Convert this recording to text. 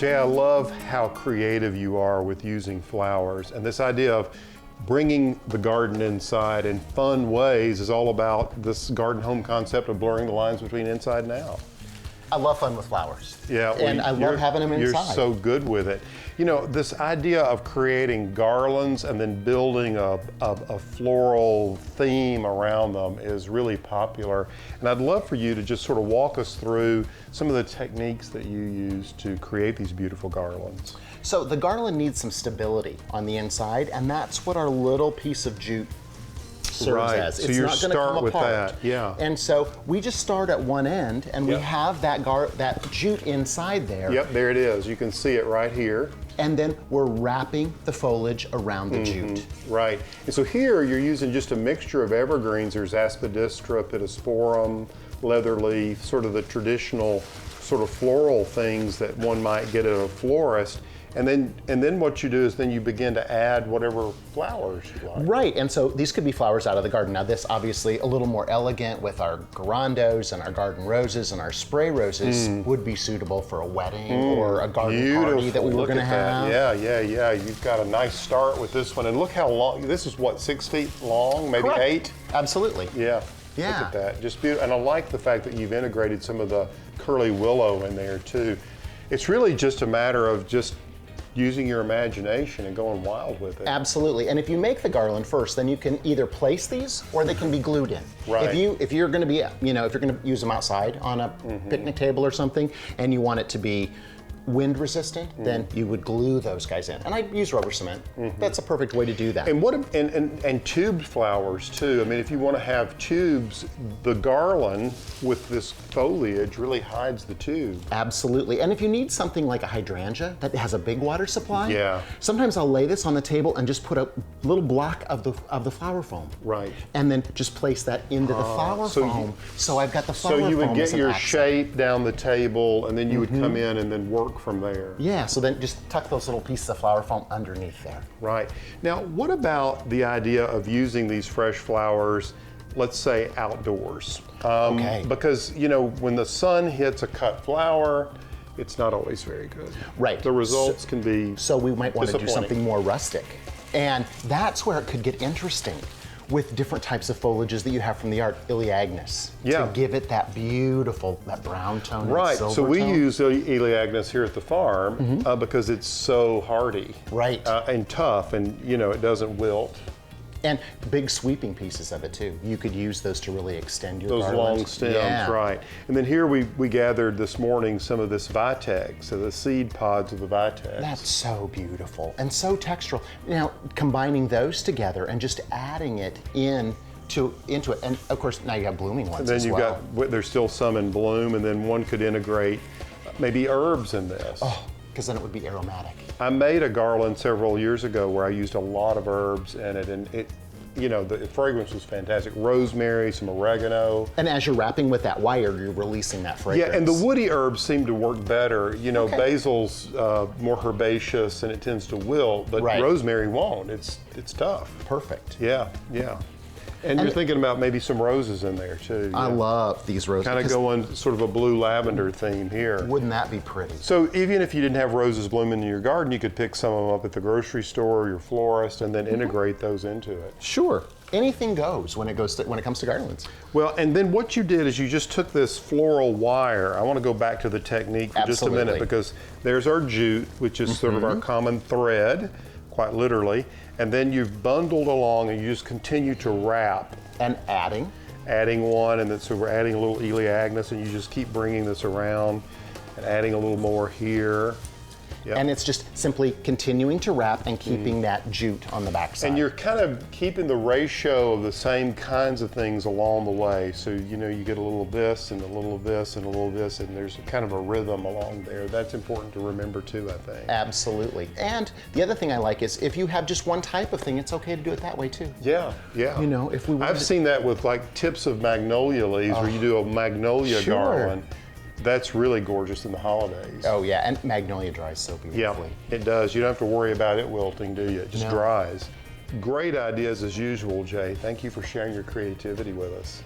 Jay, I love how creative you are with using flowers, and this idea of bringing the garden inside in fun ways is all about this garden home concept of blurring the lines between inside and out. I love fun with flowers. Yeah, well, and I love having them inside. You're so good with it. You know, this idea of creating garlands and then building a floral theme around them is really popular. And I'd love for you to just sort of walk us through some of the techniques that you use to create these beautiful garlands. So the garland needs some stability on the inside, and that's what our little piece of jute serves as. So you start with that, yeah. And so we just start at one end, and we have that jute inside there. Yep, there it is. You can see it right here. And then we're wrapping the foliage around the jute. Right. And so here you're using just a mixture of evergreens. There's aspidistra, pittosporum, leatherleaf, sort of the traditional sort of floral things that one might get at a florist. And then what you do is then you begin to add whatever flowers you like. Right, and so these could be flowers out of the garden. Now this obviously a little more elegant with our gerandos and our garden roses and our spray roses would be suitable for a wedding or a garden party that we were gonna have. Yeah. You've got a nice start with this one. And look how long, this is what, 6 feet long, maybe Correct. 8? Absolutely. Yeah. Yeah. Look at that, just beautiful. And I like the fact that you've integrated some of the curly willow in there too. It's really just a matter of just using your imagination and going wild with it. Absolutely, and if you make the garland first, then you can either place these or they can be glued in. Right. If you're going to be, if you're going to use them outside on a picnic table or something, and you want it to be wind resistant, then you would glue those guys in. And I use rubber cement. That's a perfect way to do that. And and tubed flowers too. I mean, if you want to have tubes, the garland with this foliage really hides the tube. Absolutely. And if you need something like a hydrangea that has a big water supply, sometimes I'll lay this on the table and just put a little block of the flower foam. Right. And then just place that into the flower foam. So I've got the flower foam. So you would get as an your accent. shape down the table, and then you would come in and then work from there. Yeah, so then just tuck those little pieces of flower foam underneath there. Right. Now, what about the idea of using these fresh flowers, let's say outdoors? Okay. Because, when the sun hits a cut flower, it's not always very good. Right. The results can be So we might want to do disappointing. something more rustic. And that's where it could get interesting with different types of foliages that you have from the art, Elaeagnus, to give it that beautiful, that brown tone. Right, and silver so we tone. use Elaeagnus here at the farm because it's so hardy. Right. And tough, and it doesn't wilt. And big sweeping pieces of it too. You could use those to really extend your Those garland. long stems, right. And then here we gathered this morning some of this vitex, so the seed pods of the vitex. That's so beautiful and so textural. Now, combining those together and just adding it into it, and of course now you have blooming ones And then as you've well. got, there's still some in bloom, and then one could integrate maybe herbs in this. Oh, because then it would be aromatic. I made a garland several years ago where I used a lot of herbs in it, and the fragrance was fantastic. Rosemary, some oregano. And as you're wrapping with that wire, you're releasing that fragrance. Yeah, and the woody herbs seem to work better. Basil's more herbaceous and it tends to wilt, but rosemary won't. It's tough. Perfect. Yeah. And you're thinking about maybe some roses in there too. I love these roses. Kind of going sort of a blue lavender theme here. Wouldn't that be pretty? So even if you didn't have roses blooming in your garden, you could pick some of them up at the grocery store or your florist and then integrate those into it. Sure. Anything goes when it comes to garlands. Well, and then what you did is you just took this floral wire. I want to go back to the technique for just a minute, because there's our jute, which is sort of our common thread, quite literally, and then you've bundled along and you just continue to wrap. And adding one, and then so we're adding a little Elaeagnus, and you just keep bringing this around and adding a little more here. Yep. And it's just simply continuing to wrap and keeping that jute on the backside. And you're kind of keeping the ratio of the same kinds of things along the way. So, you get a little of this and a little of this and a little of this, and there's kind of a rhythm along there. That's important to remember too, I think. Absolutely. And the other thing I like is if you have just one type of thing, it's okay to do it that way too. Yeah. If we I've seen that with like tips of magnolia leaves, where you do a magnolia garland. That's really gorgeous in the holidays. Oh yeah, and magnolia dries so beautifully. Yeah, it does. You don't have to worry about it wilting, do you? It just dries. Great ideas as usual, Jay. Thank you for sharing your creativity with us.